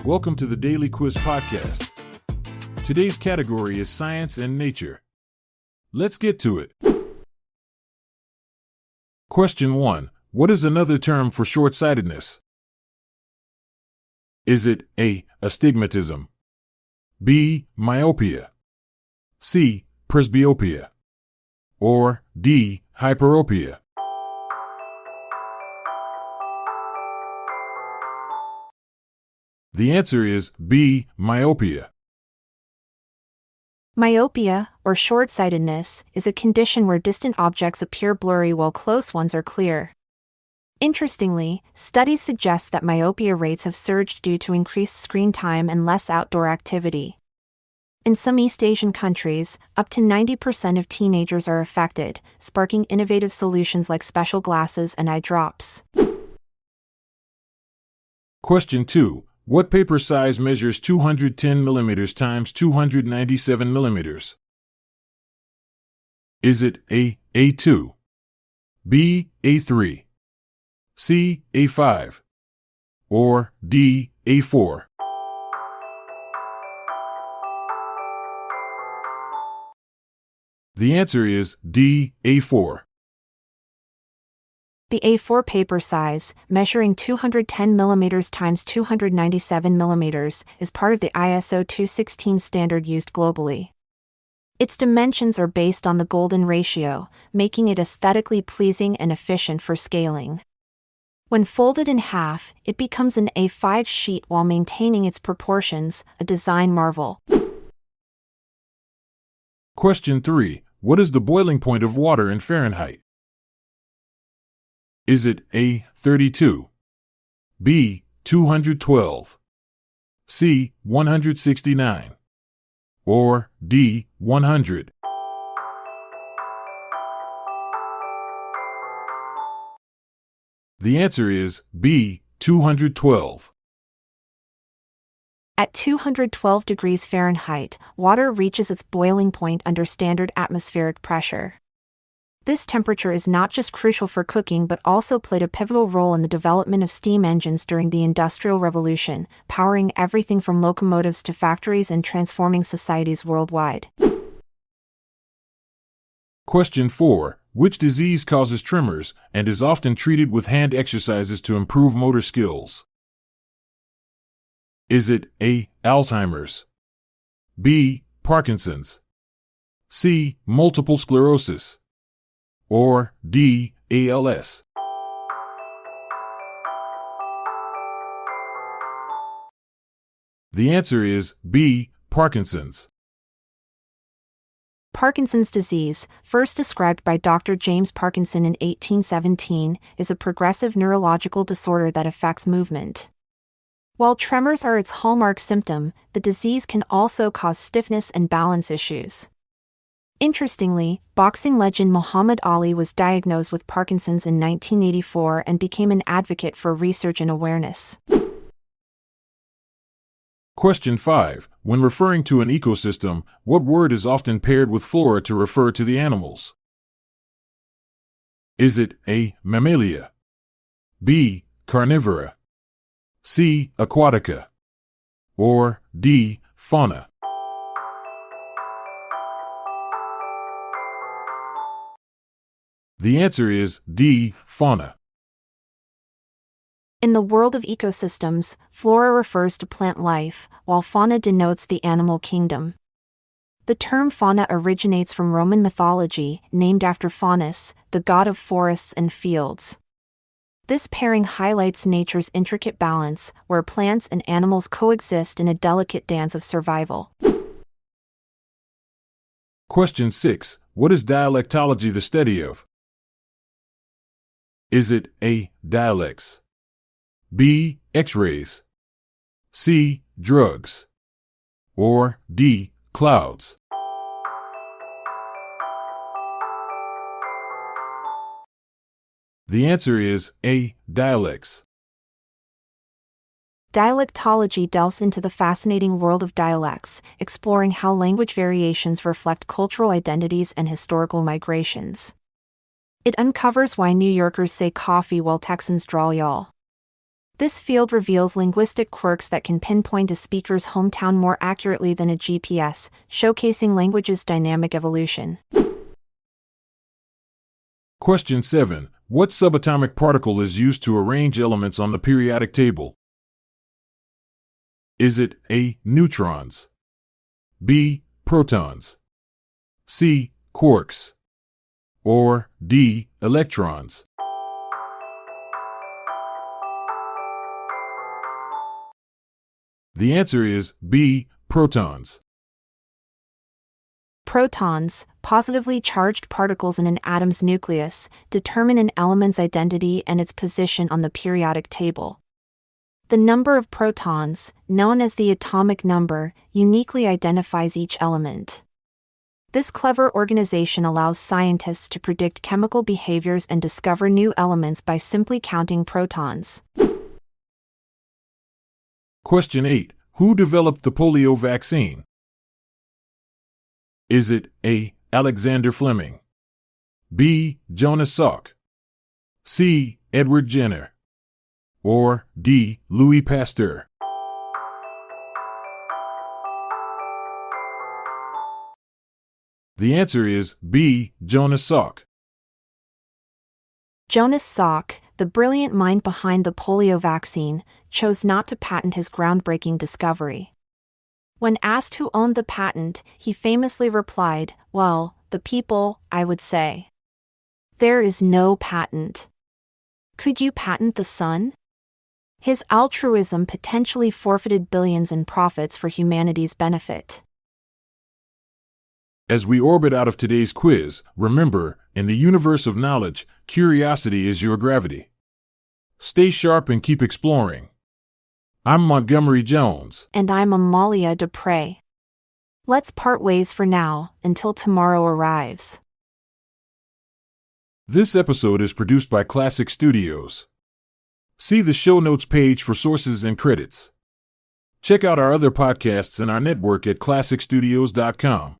Welcome to the Daily Quiz Podcast. Today's category is Science and Nature. Let's get to it. Question 1. What is another term for short-sightedness? Is it A. Astigmatism, B. Myopia, C. Presbyopia, or D. Hyperopia? The answer is B. Myopia. Myopia, or short-sightedness, is a condition where distant objects appear blurry while close ones are clear. Interestingly, studies suggest that myopia rates have surged due to increased screen time and less outdoor activity. In some East Asian countries, up to 90% of teenagers are affected, sparking innovative solutions like special glasses and eye drops. Question 2. What paper size measures 210 mm times 297 mm? Is it A. A2, B. A3, C. A5, or D. A4? The answer is D. A4. The A4 paper size, measuring 210 mm times 297 mm, is part of the ISO 216 standard used globally. Its dimensions are based on the golden ratio, making it aesthetically pleasing and efficient for scaling. When folded in half, it becomes an A5 sheet while maintaining its proportions, a design marvel. Question 3. What is the boiling point of water in Fahrenheit? Is it A. 32, B. 212, C. 169, or D. 100? The answer is B. 212. At 212 degrees Fahrenheit, water reaches its boiling point under standard atmospheric pressure. This temperature is not just crucial for cooking but also played a pivotal role in the development of steam engines during the Industrial Revolution, powering everything from locomotives to factories and transforming societies worldwide. Question 4. Which disease causes tremors and is often treated with hand exercises to improve motor skills? Is it A. Alzheimer's, B. Parkinson's, C. Multiple sclerosis, or D. ALS? The answer is B. Parkinson's. Parkinson's disease, first described by Dr. James Parkinson in 1817, is a progressive neurological disorder that affects movement. While tremors are its hallmark symptom, the disease can also cause stiffness and balance issues. Interestingly, boxing legend Muhammad Ali was diagnosed with Parkinson's in 1984 and became an advocate for research and awareness. Question 5. When referring to an ecosystem, what word is often paired with flora to refer to the animals? Is it A. Mammalia, B. Carnivora, C. Aquatica, or D. Fauna? The answer is D. Fauna. In the world of ecosystems, flora refers to plant life, while fauna denotes the animal kingdom. The term fauna originates from Roman mythology, named after Faunus, the god of forests and fields. This pairing highlights nature's intricate balance, where plants and animals coexist in a delicate dance of survival. Question 6. What is dialectology the study of? Is it A. Dialects, B. X-rays, C. Drugs, or D. Clouds? The answer is A. Dialects. Dialectology delves into the fascinating world of dialects, exploring how language variations reflect cultural identities and historical migrations. It uncovers why New Yorkers say coffee while Texans drawl y'all. This field reveals linguistic quirks that can pinpoint a speaker's hometown more accurately than a GPS, showcasing language's dynamic evolution. Question 7. What subatomic particle is used to arrange elements on the periodic table? Is it A. Neutrons, B. Protons, C. Quarks, or D. Electrons? The answer is B. Protons. Protons, positively charged particles in an atom's nucleus, determine an element's identity and its position on the periodic table. The number of protons, known as the atomic number, uniquely identifies each element. This clever organization allows scientists to predict chemical behaviors and discover new elements by simply counting protons. Question 8. Who developed the polio vaccine? Is it A. Alexander Fleming, B. Jonas Salk, C. Edward Jenner, or D. Louis Pasteur? The answer is B. Jonas Salk. Jonas Salk, the brilliant mind behind the polio vaccine, chose not to patent his groundbreaking discovery. When asked who owned the patent, he famously replied, "Well, the people, I would say. There is no patent. Could you patent the sun?" His altruism potentially forfeited billions in profits for humanity's benefit. As we orbit out of today's quiz, remember, in the universe of knowledge, curiosity is your gravity. Stay sharp and keep exploring. I'm Montgomery Jones. And I'm Amalia Dupre. Let's part ways for now, until tomorrow arrives. This episode is produced by Classic Studios. See the show notes page for sources and credits. Check out our other podcasts and our network at classicstudios.com.